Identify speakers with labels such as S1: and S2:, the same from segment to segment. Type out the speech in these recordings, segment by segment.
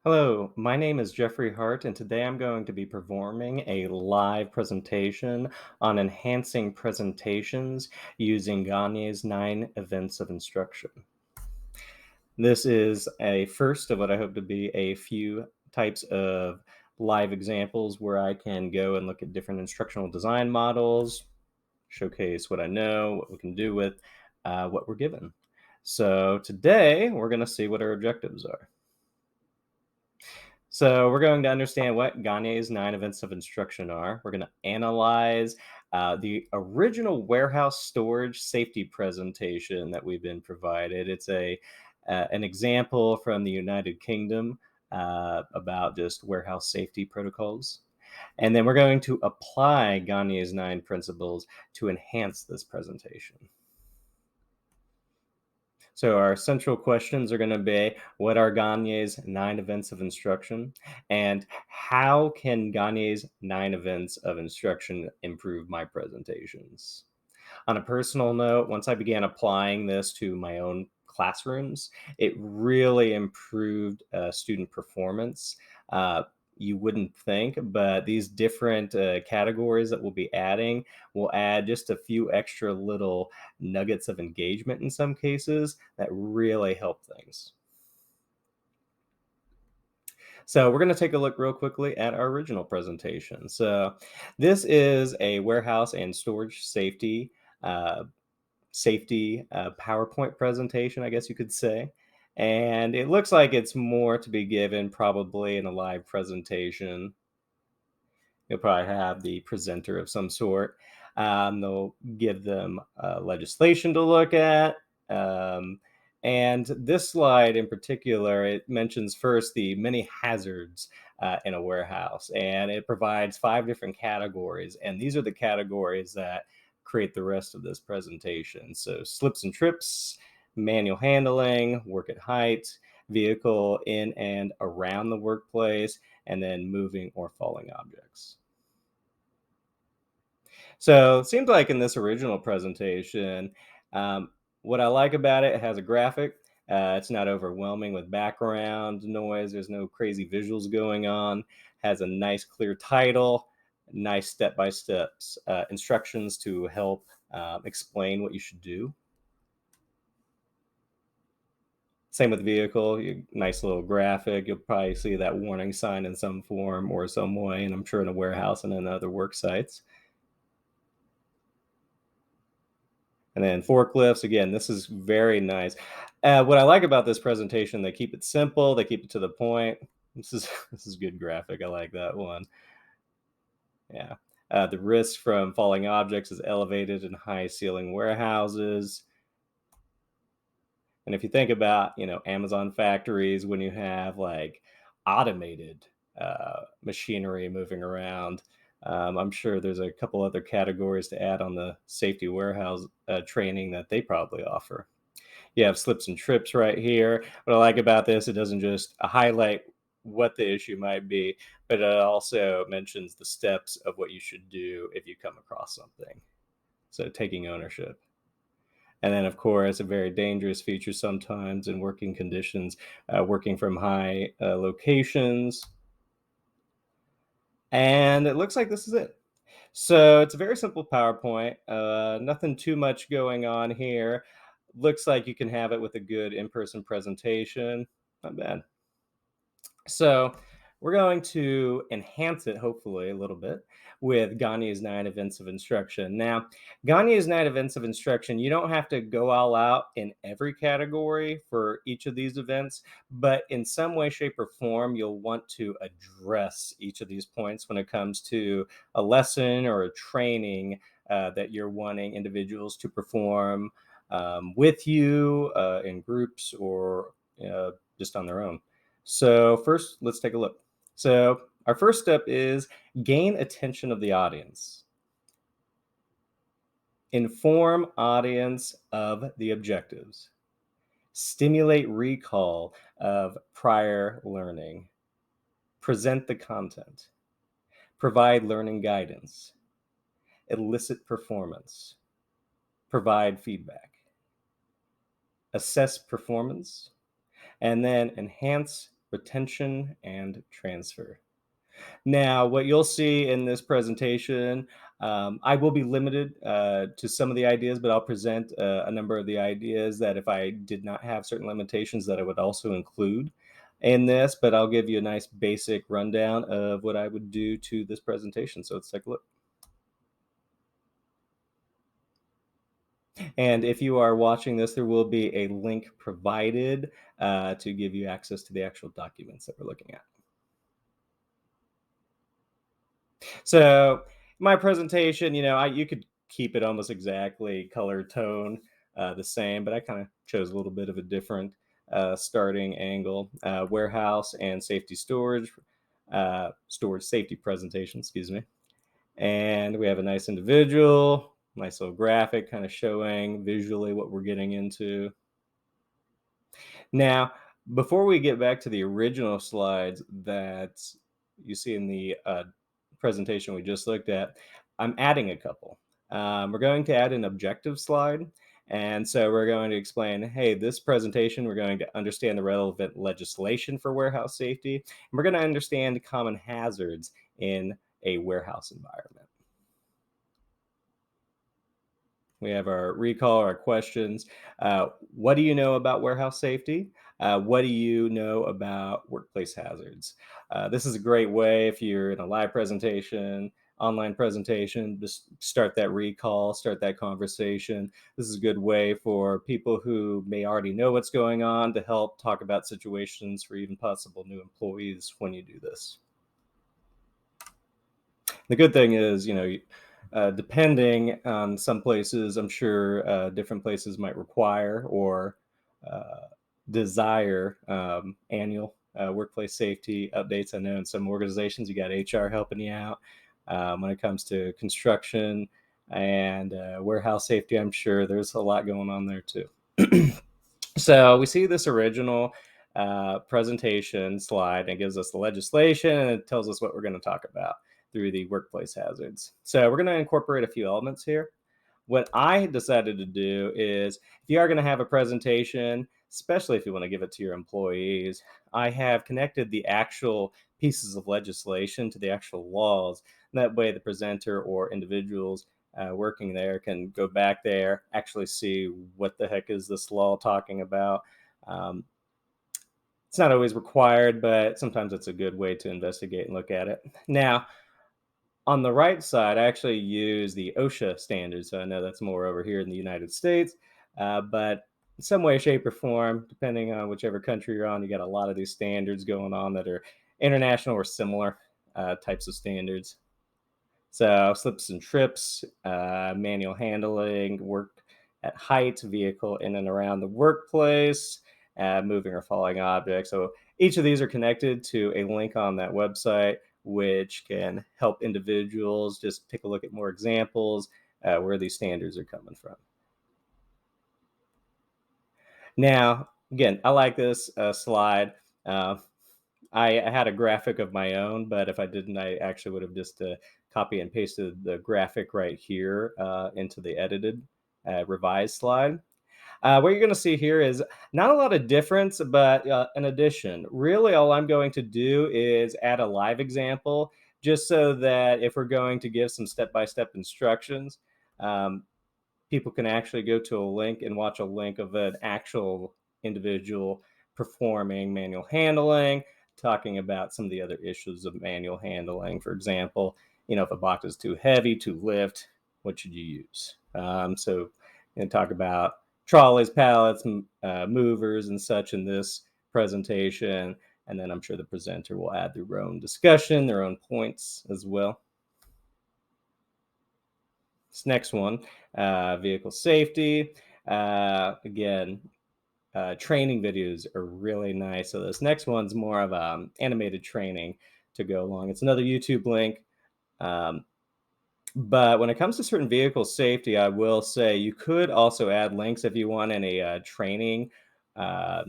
S1: Hello, my name is Jeffrey Hart, and today I'm going to be performing a live presentation on enhancing presentations using Gagne's 9 events of instruction. This is a first of what I hope to be a few types of live examples where I can go and look at different instructional design models, showcase what I know, what we can do with what we're given. So today we're going to see what our objectives are. So we're going to understand what Gagne's 9 events of instruction are. We're going to analyze the original warehouse storage safety presentation that we've been provided. It's an example from the United Kingdom about just warehouse safety protocols. And then we're going to apply Gagne's 9 principles to enhance this presentation. So our central questions are going to be what are Gagne's 9 events of instruction and how can Gagne's 9 events of instruction improve my presentations? On a personal note, once I began applying this to my own classrooms, it really improved student performance. You wouldn't think, but these different categories that we'll be adding will add just a few extra little nuggets of engagement in some cases that really help things. So we're going to take a look real quickly at our original presentation. So this is a warehouse and storage uh, safety PowerPoint presentation, I guess you could say. And it looks like it's more to be given probably in a live presentation. You'll probably have the presenter of some sort. They'll give them legislation to look at. Um, and this slide in particular, it mentions first the many hazards in a warehouse, and it provides 5 different categories. And these are the categories that create the rest of this presentation. So slips and trips, manual handling, work at height, vehicle in and around the workplace, and then moving or falling objects. So it seems like in this original presentation, um, what I like about it, it has a graphic. It's not overwhelming with background noise. There's no crazy visuals going on. Has a nice clear title, nice step-by-step instructions to help explain what you should do. Same with the vehicle, nice little graphic. You'll probably see that warning sign in some form or some way, and I'm sure in a warehouse and in other work sites. And then forklifts, again, this is very nice. What I like about this presentation, they keep it simple, they keep it to the point. This is this is good graphic. I like that one. Yeah. The risk from falling objects is elevated in high ceiling warehouses. And if you think about, Amazon factories, when you have like automated machinery moving around, I'm sure there's a couple other categories to add on the safety warehouse training that they probably offer. You have slips and trips right here. What I like about this, it doesn't just highlight what the issue might be, but it also mentions the steps of what you should do if you come across something. So taking ownership. And then, of course, a very dangerous feature sometimes in working conditions, working from high locations. And it looks like this is it. So it's a very simple PowerPoint, nothing too much going on here. Looks like you can have it with a good in person presentation. Not bad. So we're going to enhance it, hopefully, a little bit with Gagne's 9 events of instruction. Now, Gagne's 9 events of instruction, you don't have to go all out in every category for each of these events, but in some way, shape, or form, you'll want to address each of these points when it comes to a lesson or a training that you're wanting individuals to perform with you in groups or just on their own. So first, let's take a look. So our first step is gain attention of the audience. Inform audience of the objectives. Stimulate recall of prior learning. Present the content. Provide learning guidance. Elicit performance. Provide feedback. Assess performance. And then enhance retention, and transfer. Now, what you'll see in this presentation, I will be limited to some of the ideas, but I'll present a number of the ideas that if I did not have certain limitations that I would also include in this, but I'll give you a nice basic rundown of what I would do to this presentation. So let's take a look. And if you are watching this, there will be a link provided to give you access to the actual documents that we're looking at. So my presentation, you could keep it almost exactly color tone the same, but I kind of chose a little bit of a different starting angle. Warehouse and safety storage, storage safety presentation, excuse me. And we have a nice individual, nice little graphic kind of showing visually what we're getting into. Now, before we get back to the original slides that you see in the presentation we just looked at, I'm adding a couple. We're going to add an objective slide. And so we're going to explain, hey, this presentation, we're going to understand the relevant legislation for warehouse safety. And we're going to understand common hazards in a warehouse environment. We have our recall, our questions. What do you know about warehouse safety? What do you know about workplace hazards? This is a great way if you're in a live presentation, online presentation, just start that recall, start that conversation. This is a good way for people who may already know what's going on to help talk about situations for even possible new employees when you do this. The good thing is, depending on some places, I'm sure different places might require or uh, desire annual workplace safety updates. I know in some organizations you got HR helping you out when it comes to construction and warehouse safety. I'm sure there's a lot going on there too. So we see this original presentation slide, and it gives us the legislation and it tells us what we're going to talk about through the workplace hazards. So we're going to incorporate a few elements here. What I decided to do is if you are going to have a presentation, especially if you want to give it to your employees, I have connected the actual pieces of legislation to the actual laws. And that way, the presenter or individuals working there can go back there, actually see what the heck is this law talking about. Um, it's not always required, but sometimes it's a good way to investigate and look at it. Now, on the right side, I actually use the OSHA standards. So I know that's more over here in the United States, but in some way, shape, or form, depending on whichever country you're on, you got a lot of these standards going on that are international or similar types of standards. So slips and trips, manual handling, work at height, vehicle in and around the workplace, moving or falling objects. So each of these are connected to a link on that website, which can help individuals just take a look at more examples where these standards are coming from. Now, again, I like this slide. Uh, I had a graphic of my own, but if I didn't, I actually would have just copy and pasted the graphic right here into the edited revised slide. What you're going to see here is not a lot of difference, but an addition. Really, all I'm going to do is add a live example just so that if we're going to give some step-by-step instructions, um, people can actually go to a link and watch a link of an actual individual performing manual handling, talking about some of the other issues of manual handling. For example, if a box is too heavy to lift, what should you use? So, talk about trolleys, pallets, movers, and such in this presentation. And then I'm sure the presenter will add their own discussion, their own points as well. This next one, vehicle safety. Again, training videos are really nice. So this next one's more of animated training to go along. It's another YouTube link. Um, but when it comes to certain vehicle safety, I will say you could also add links if you want any training uh,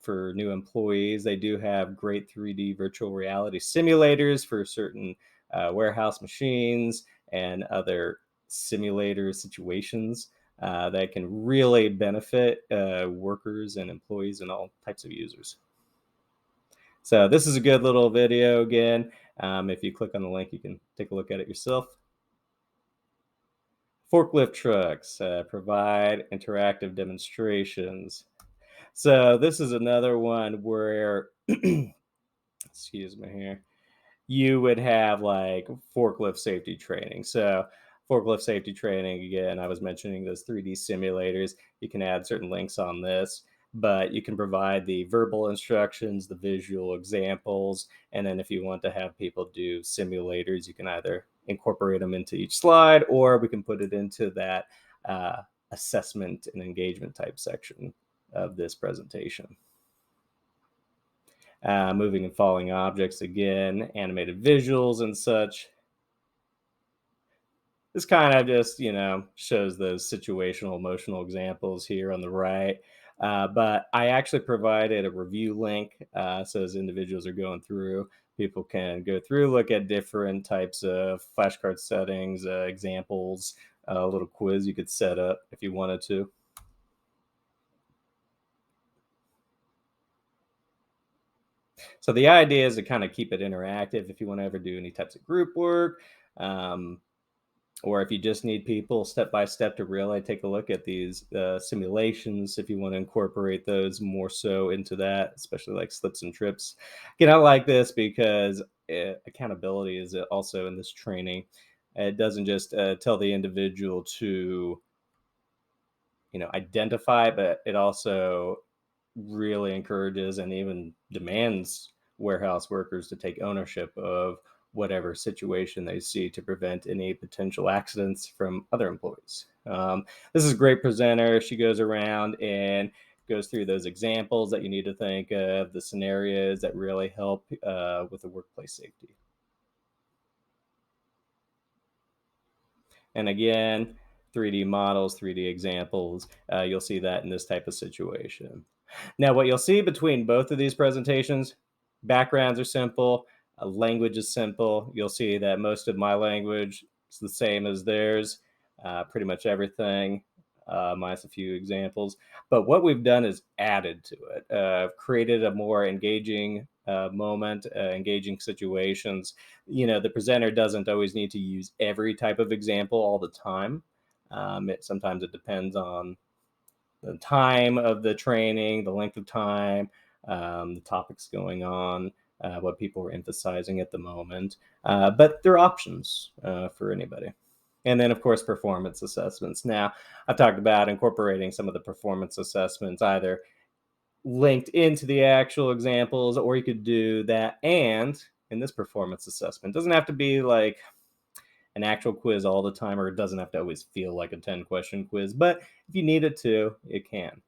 S1: for new employees. They do have great 3D virtual reality simulators for certain warehouse machines and other simulator situations that can really benefit workers and employees and all types of users. So this is a good little video again. If you click on the link, you can take a look at it yourself. Forklift trucks provide interactive demonstrations. So this is another one where, excuse me here, you would have like forklift safety training. So forklift safety training, again, I was mentioning those 3D simulators. You can add certain links on this, but you can provide the verbal instructions, the visual examples, and then if you want to have people do simulators, you can either incorporate them into each slide, or we can put it into that assessment and engagement type section of this presentation. Moving and falling objects again, animated visuals and such. This kind of just, shows those situational emotional examples here on the right. But I actually provided a review link. So as individuals are going through, people can go through, look at different types of flashcard settings, examples, a little quiz you could set up if you wanted to. So the idea is to kind of keep it interactive if you want to ever do any types of group work. Um, or if you just need people step by step to really take a look at these simulations, if you want to incorporate those more so into that, especially like slips and trips. Again, I like this because accountability is also in this training. It doesn't just tell the individual to, identify, but it also really encourages and even demands warehouse workers to take ownership of whatever situation they see to prevent any potential accidents from other employees. This is a great presenter. She goes around and goes through those examples that you need to think of, the scenarios that really help with the workplace safety. And again, 3D models, 3D examples, you'll see that in this type of situation. Now, what you'll see between both of these presentations, backgrounds are simple, language is simple. You'll see that most of my language is the same as theirs, pretty much everything, minus a few examples. But what we've done is added to it, created a more engaging moment, engaging situations. The presenter doesn't always need to use every type of example all the time. Sometimes it depends on the time of the training, the length of time, the topics going on, what people are emphasizing at the moment. But there are options for anybody. And then, of course, performance assessments. Now, I've talked about incorporating some of the performance assessments either linked into the actual examples, or you could do that and in this performance assessment. It doesn't have to be like an actual quiz all the time, or it doesn't have to always feel like a 10-question quiz, but if you need it to, it can.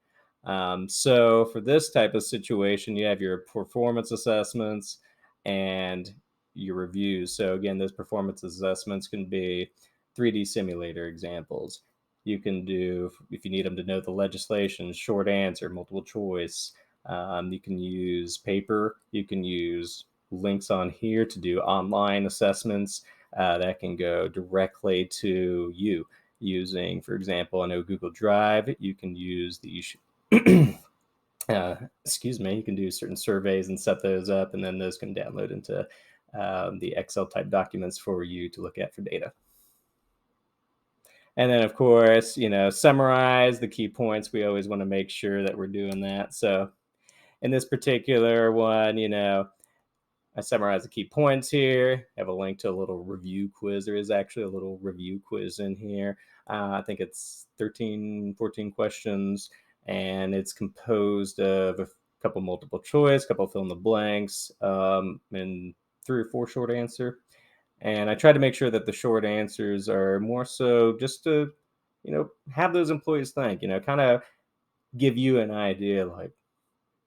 S1: So for this type of situation, you have your performance assessments and your reviews. So again, those performance assessments can be 3D simulator examples. You can do, if you need them to know the legislation, short answer, multiple choice. You can use paper. You can use links on here to do online assessments that can go directly to you using, for example, I know Google Drive. You can use the excuse me, you can do certain surveys and set those up, and then those can download into the Excel type documents for you to look at for data. And then, of course, summarize the key points. We always want to make sure that we're doing that. So in this particular one, I summarize the key points here. I have a link to a little review quiz. There is actually a little review quiz in here. I think it's 13, 14 questions, and it's composed of a couple multiple choice, a couple fill in the blanks, and 3 or 4 short answer. And I try to make sure that the short answers are more so just to, have those employees think, kind of give you an idea like,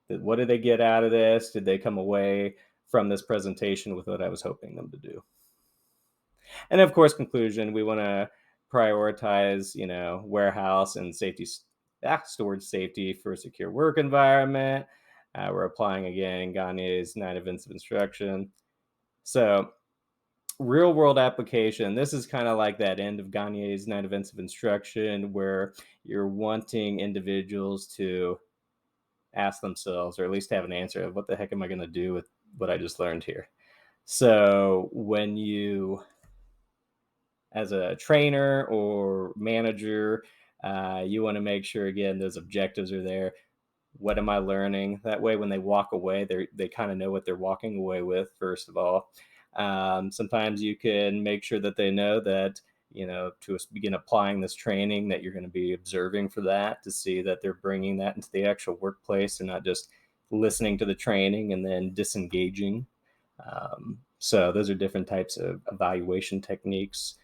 S1: what did they get out of this? Did they come away from this presentation with what I was hoping them to do? And of course, conclusion, we want to prioritize, warehouse and safety, storage safety for a secure work environment. We're applying again Gagne's 9 events of instruction. So real world application, this is kind of like that end of Gagne's 9 events of instruction where you're wanting individuals to ask themselves, or at least have an answer of what the heck am I going to do with what I just learned here. So when you, as a trainer or manager, you want to make sure again those objectives are there. What am I learning? That way, when they walk away, they kind of know what they're walking away with. First of all, sometimes you can make sure that they know that to begin applying this training that you're going to be observing for that to see that they're bringing that into the actual workplace and not just listening to the training and then disengaging. So those are different types of evaluation techniques,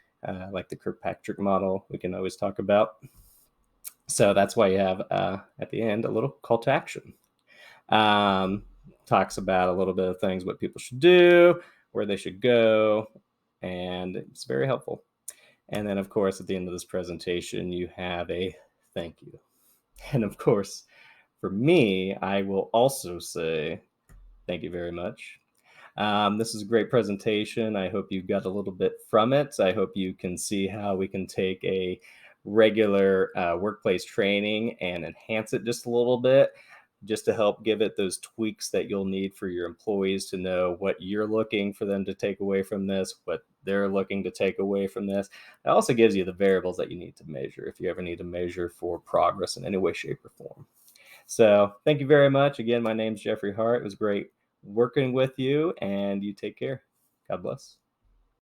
S1: like the Kirkpatrick model we can always talk about. So that's why you have at the end a little call to action. Um, Talks about a little bit of things, what people should do, where they should go, and it's very helpful. And then, of course, at the end of this presentation, you have a thank you. And of course, for me, I will also say thank you very much. This is a great presentation. I hope you got a little bit from it. I hope you can see how we can take a regular workplace training and enhance it just a little bit, just to help give it those tweaks that you'll need for your employees to know what you're looking for them to take away from this, what they're looking to take away from this. It also gives you the variables that you need to measure if you ever need to measure for progress in any way, shape, or form. So thank you very much. Again, my name's Jeffrey Hart. It was great working with you, and you take care. God bless.